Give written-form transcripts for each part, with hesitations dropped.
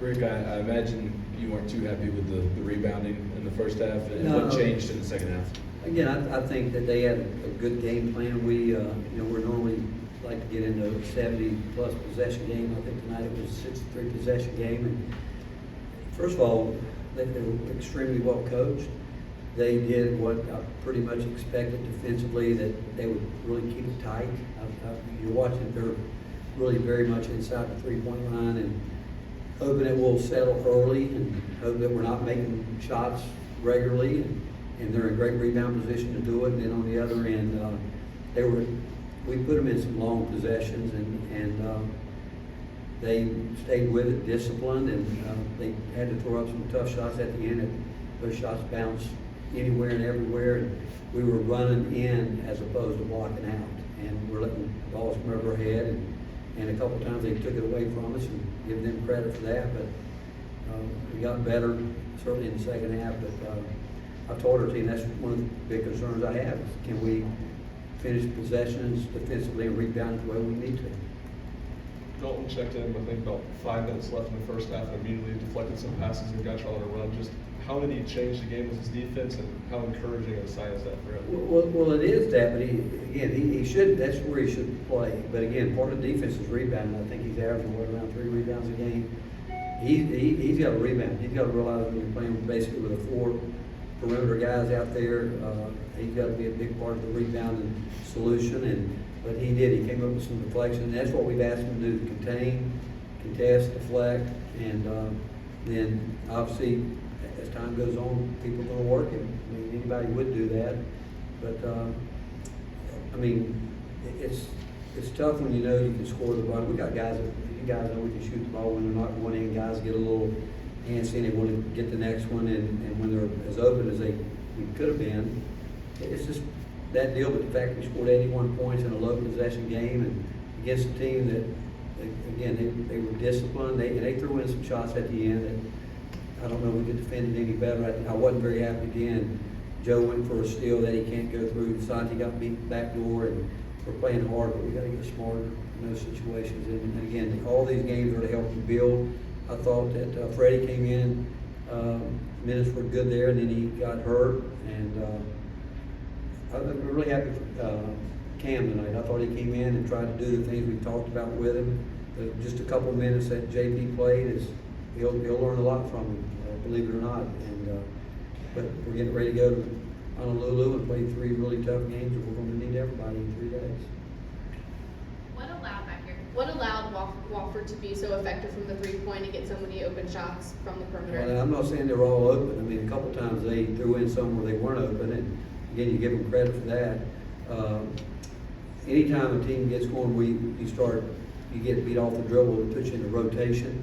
Rick, I imagine you weren't too happy with the rebounding in the first half, and No. what changed in the second half? Again, I think that they had a good game plan. We're normally like to get into a 70-plus possession game. I think tonight it was a 63 possession game. And first of all, they were extremely well coached. They did what I pretty much expected defensively, that they would really keep it tight. You're watching, they're really very much inside the three-point line, and hoping it will settle early and hope that we're not making shots regularly, and they're in great rebound position to do it. And then on the other end, we put them in some long possessions, and they stayed with it, disciplined, and they had to throw up some tough shots at the end. And those shots bounced anywhere and everywhere, and we were running in as opposed to blocking out, and we're letting balls come over our head, and a couple of times they took it away from us, and give them credit for that. But we got better certainly in the second half. But I told our team that's one of the big concerns I have, is can we finish possessions defensively and rebound the way we need to. Dalton checked in, I think, about 5 minutes left in the first half, and immediately deflected some passes and got y'all on a run. Just how did he change the game with his defense, and how encouraging a sign is that for him? Well, it is that, but he should. That's where he should play. But again, part of the defense is rebounding. I think he's averaging around 3 rebounds a game. He's got to rebound. He's got to realize when you're playing basically with a 4 perimeter guys out there, he's got to be a big part of the rebounding solution. But he did. He came up with some deflection. And that's what we've asked him to do: contain, contest, deflect, and then obviously as time goes on, people are going to work him. I mean, anybody would do that. But I mean, it's tough when you know you can score the ball. We got guys that you guys know we can shoot the ball when they're not going in. Guys get a little antsy and they want to get the next one, and when they're as open as we could have been, it's just that deal. But the fact we scored 81 points in a low possession game and against a team that, again, they were disciplined. They threw in some shots at the end that I don't know if we could defend it any better. I wasn't very happy again. Joe went for a steal that he can't go through. Santi got beat back door, and we're playing hard, but we got to get smarter in those situations. And again, all these games are to help you build. I thought that Freddie came in, minutes were good there, and then he got hurt. And I'm really happy for Cam tonight. I thought he came in and tried to do the things we talked about with him. Just a couple of minutes that JP played, he'll learn a lot from him, believe it or not. But we're getting ready to go to Honolulu and play 3 really tough games, and we're going to need everybody in 3 days. What allowed Wofford to be so effective from the three-point and get so many open shots from the perimeter? Well, I'm not saying they're all open. I mean, a couple of times they threw in some where they weren't open, and again, you give them credit for that. Anytime a team gets going, you get beat off the dribble, it puts you in a rotation.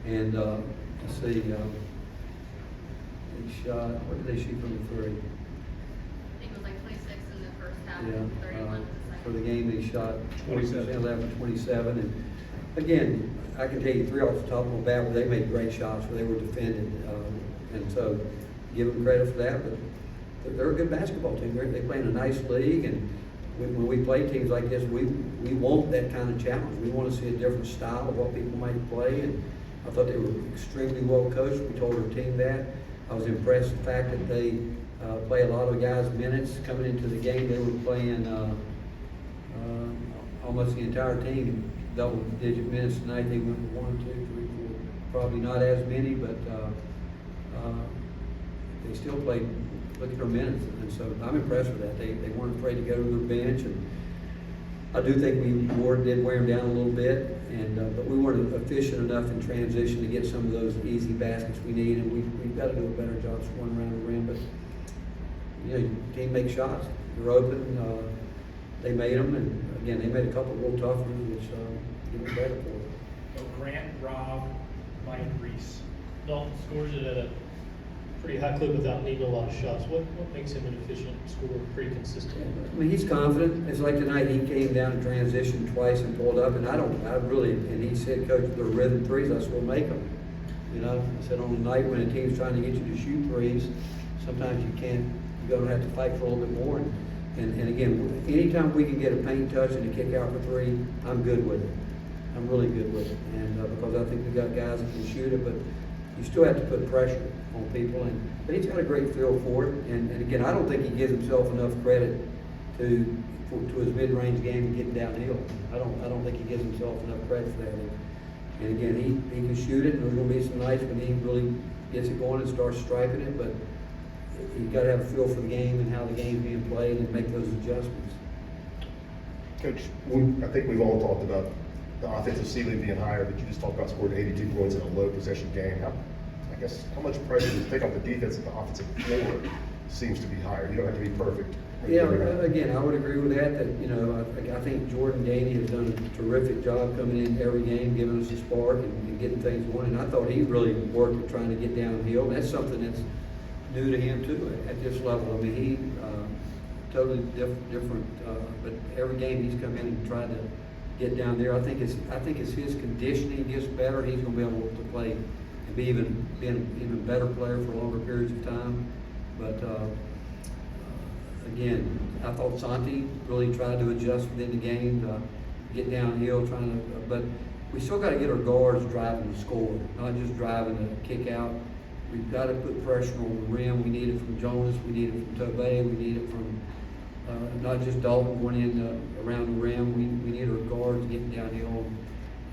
And let's see, they shot. What did they shoot from the 3? I think it was like 26 in the first half, Yeah, 31 in the for the second. game they shot 27. 11, 27. And again, I can tell you 3 off the top of my bat where they made great shots, where they were defended. And so give them credit for that. But they're a good basketball team. They play in a nice league, and when we play teams like this, we want that kind of challenge. We want to see a different style of what people might play, and I thought they were extremely well coached. We told our team that. I was impressed with the fact that they play a lot of guys' minutes coming into the game. They were playing almost the entire team double-digit minutes tonight. They went 1, 2, 3, 4, probably not as many, but they still played. Look at their minutes, and so I'm impressed with that. They weren't afraid to go to their bench, and I do think Ward did wear them down a little bit, and but we weren't efficient enough in transition to get some of those easy baskets we need, and we've got to do a better job scoring around the rim. But you know, your team makes shots. You're open. They made them, and again, they made a couple of real tough ones, which give them credit for. So Grant, Rob, Mike, Reese. Dalton scores it at a pretty high clip without needing a lot of shots. What makes him an efficient scorer, pretty consistent? I mean, he's confident. It's like tonight, he came down and transitioned twice and pulled up, and and he said, Coach, they're rhythm threes. I said, well, make them. You know, I said, on the night when a team's trying to get you to shoot threes, sometimes you're going to have to fight for a little bit more. And again, anytime we can get a paint touch and a kick out for 3, I'm good with it. I'm really good with it, and, because I think we got guys that can shoot it, but you still have to put pressure on people, but he's got a great feel for it, and again, I don't think he gives himself enough credit to his mid-range game and getting downhill. I don't think he gives himself enough credit for that. And again, he can shoot it, and there's gonna be some nights when he really gets it going and starts striping it, but you've gotta have a feel for the game and how the game's being played and make those adjustments. Coach, I think we've all talked about the offensive ceiling being higher, but you just talked about scoring 82 points in a low possession game. How much pressure do you think off the defense if the offensive floor seems to be higher? You don't have to be perfect. Yeah, again, I would agree with that, I think Jordan Gainey has done a terrific job coming in every game, giving us a spark and getting things going. And I thought he really worked at trying to get downhill. And that's something that's new to him too at this level. I mean, he totally different, but every game he's come in and tried to get down there. I think as his conditioning gets better, he's going to be able to play and be an even better player for longer periods of time. But again, I thought Santi really tried to adjust within the game, get downhill, but we still got to get our guards driving to score, not just driving to kick out. We've got to put pressure on the rim. We need it from Jonas, we need it from Tobey, we need it from not just Dalton going in around the rim. We need our guards getting downhill,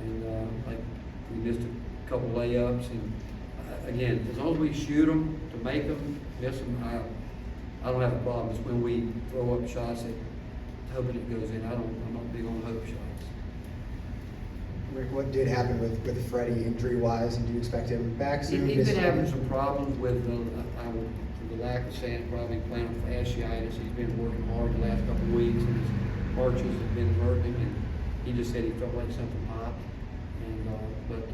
and like we missed a couple layups. And again, as long as we shoot them to make them, miss them, I don't have a problem. It's when we throw up shots that hoping it goes in. I'm not big on hope shots. Rick, what did happen with Freddie injury-wise, and do you expect him back soon? He's been having some problems with the lack of saying probably plantar fasciitis. He's been working hard the last couple of weeks, and his arches have been hurting him, and he just said he felt like something popped. But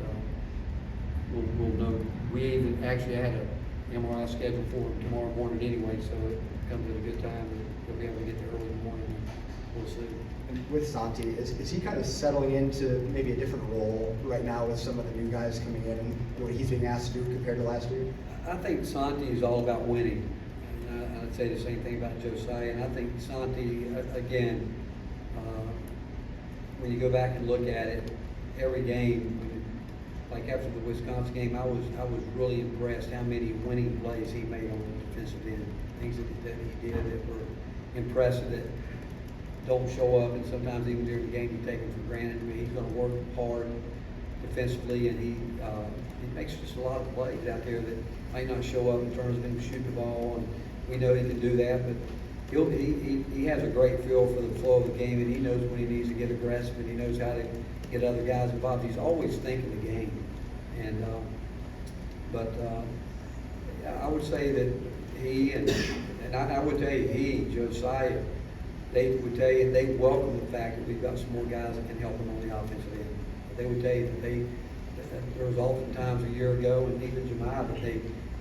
we'll know. We even actually had a MRI scheduled for him tomorrow morning anyway, so it comes at a good time, and he'll be able to get there early in the morning. We'll see. And with Santi, is he kind of settling into maybe a different role right now with some of the new guys coming in and what he's being asked to do compared to last year? I think Santi is all about winning. And I'd say the same thing about Josiah. And I think Santi, again, when you go back and look at it, every game, like after the Wisconsin game, I was really impressed how many winning plays he made on the defensive end. Things that he did that were impressive, that don't show up, and sometimes even during the game you take them for granted. I mean, he's going to work hard defensively, and he makes just a lot of plays out there that might not show up in terms of him shooting the ball, and we know he can do that, but he has a great feel for the flow of the game, and he knows when he needs to get aggressive, and he knows how to get other guys involved. He's always thinking the game, and I would say that he and I would tell you, Josiah, they would tell you they welcome the fact that we've got some more guys that can help them on the offensive end. They would tell you that there was oftentimes a year ago, and even Jemiah, that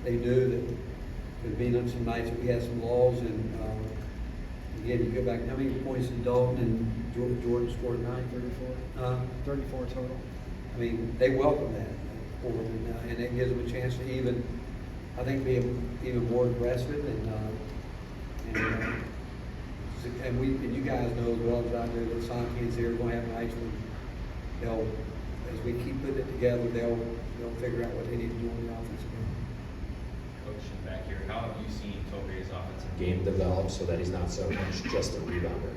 they knew that there'd been some nights that we had some laws, and again, you go back, how many points did Dalton and Jordan scored tonight? 34. 34 total. I mean, they welcome that for them, and it gives them a chance to even, I think, be even more aggressive, and you guys know as well as I do that Santi is here. We're going to have nights when as we keep putting it together, they'll figure out what they need to do on the offensive end. Coach, back here, how have you seen Tobey's offensive Game develop so that he's not so much just a rebounder.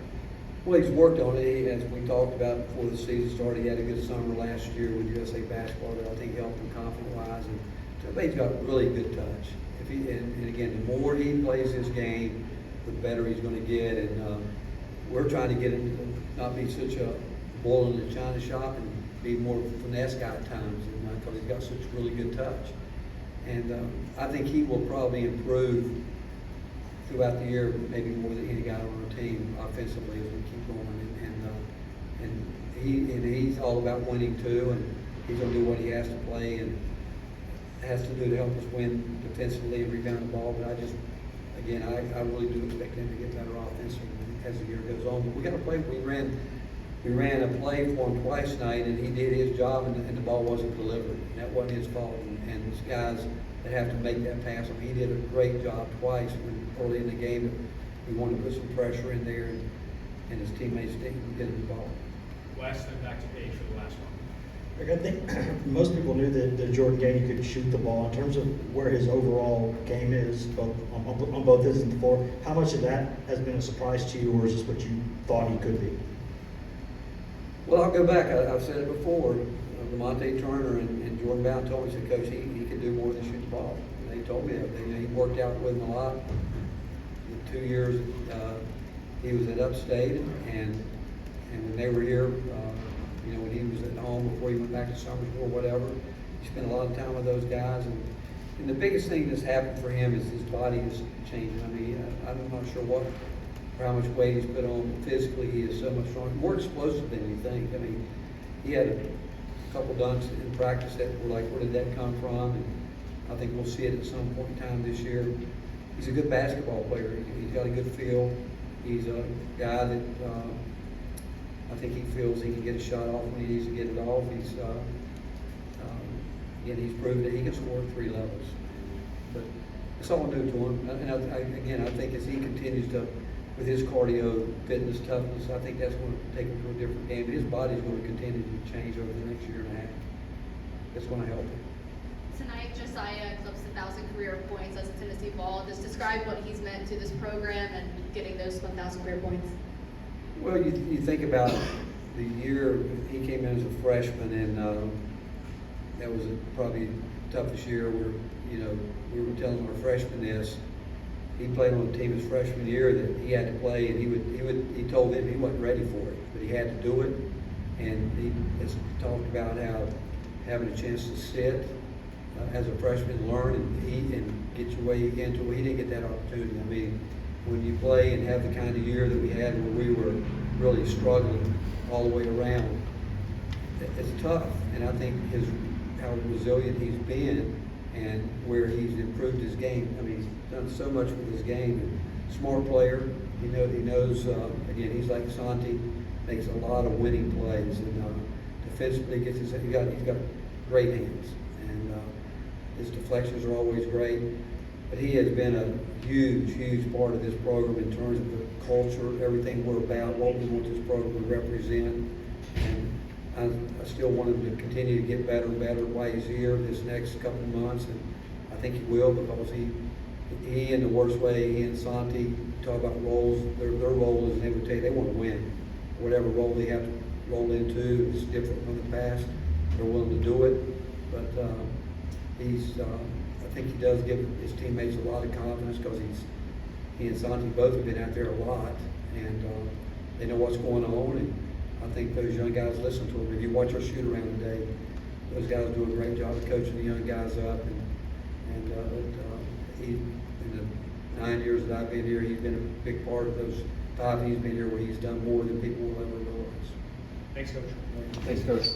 Well, he's worked on it. As we talked about before the season started, he had a good summer last year with USA basketball that I think helped him confidence-wise. And Tobey's got really good touch. And again, the more he plays his game, the better he's going to get. And we're trying to get him to not be such a bull in the china shop and be more finesse guy at times, because he's got such really good touch. And I think he will probably improve throughout the year, maybe more than any guy on our team offensively as we keep going. And he's all about winning too, and he's going to do what he has to play and has to do to help us win defensively and rebound the ball. But I really do expect him to get better offensively as the year goes on. But we got to play. We ran a play for him twice tonight, and he did his job, and the ball wasn't delivered. And that wasn't his fault. And these guys that have to make that pass, he did a great job twice early in the game. We wanted to put some pressure in there, and his teammates didn't get the ball. Wes, then back to Paige for the last one. Like, I think most people knew that Jordan Gainey could shoot the ball. In terms of where his overall game is, both on both ends of the floor, how much of that has been a surprise to you, or is this what you thought he could be? Well, I'll go back, I've said it before, Lamonte Turner and Jordan Bound told me, said, Coach, he could do more than shoot the ball. And they told me that, he worked out with him a lot. The 2 years, he was at Upstate, and when they were here, when he was at home before he went back to Summersville or whatever, he spent a lot of time with those guys. And the biggest thing that's happened for him is his body is changing. I mean, I'm not sure or how much weight he's put on, but physically he is so much stronger, more explosive than you think. I mean, he had a couple dunks in practice that were like, where did that come from? And I think we'll see it at some point in time this year. He's a good basketball player. He's got a good feel. He's a guy that I think he feels he can get a shot off when he needs to get it off. He's again, he's proven that he can score at 3 levels. But it's all new to him. And I think as he continues to, with his cardio, fitness, toughness, I think that's going to take him to a different game. His body's going to continue to change over the next year and a half. That's going to help him. Tonight, Josiah eclipsed 1,000 career points as a Tennessee Ball. Just describe what he's meant to this program and getting those 1,000 career points. Well, you think about the year he came in as a freshman, and that was probably the toughest year where, we were telling our freshmen this. He played on the team his freshman year that he had to play, and he told them he wasn't ready for it, but he had to do it. And he has talked about how having a chance to sit as a freshman, learn and eat and get your way into it. He didn't get that opportunity. I mean, when you play and have the kind of year that we had where we were really struggling all the way around, it's tough. And I think how resilient he's been and where he's improved his game. I mean, he's done so much with his game. And smart player. He knows. Again, he's like Santi, makes a lot of winning plays, and defensively he's got great hands, and his deflections are always great. But he has been a huge part of this program in terms of the culture, everything we're about, what we want this program to represent. And I still want him to continue to get better and better while he's here this next couple of months, and I think he will, because he in the worst way, he and Santi talk about roles. Their role is, they would tell you they want to win. Whatever role they have to roll into is different from the past. They're willing to do it, but I think he does give his teammates a lot of confidence, because he and Santi both have been out there a lot, and they know what's going on, and I think those young guys listen to him. If you watch our shoot around today, those guys do a great job of coaching the young guys up, and he, in the 9 years that I've been here, he's been a big part of those 5 he's been here, where he's done more than people will ever realize. Thanks, Coach. Thanks, Coach.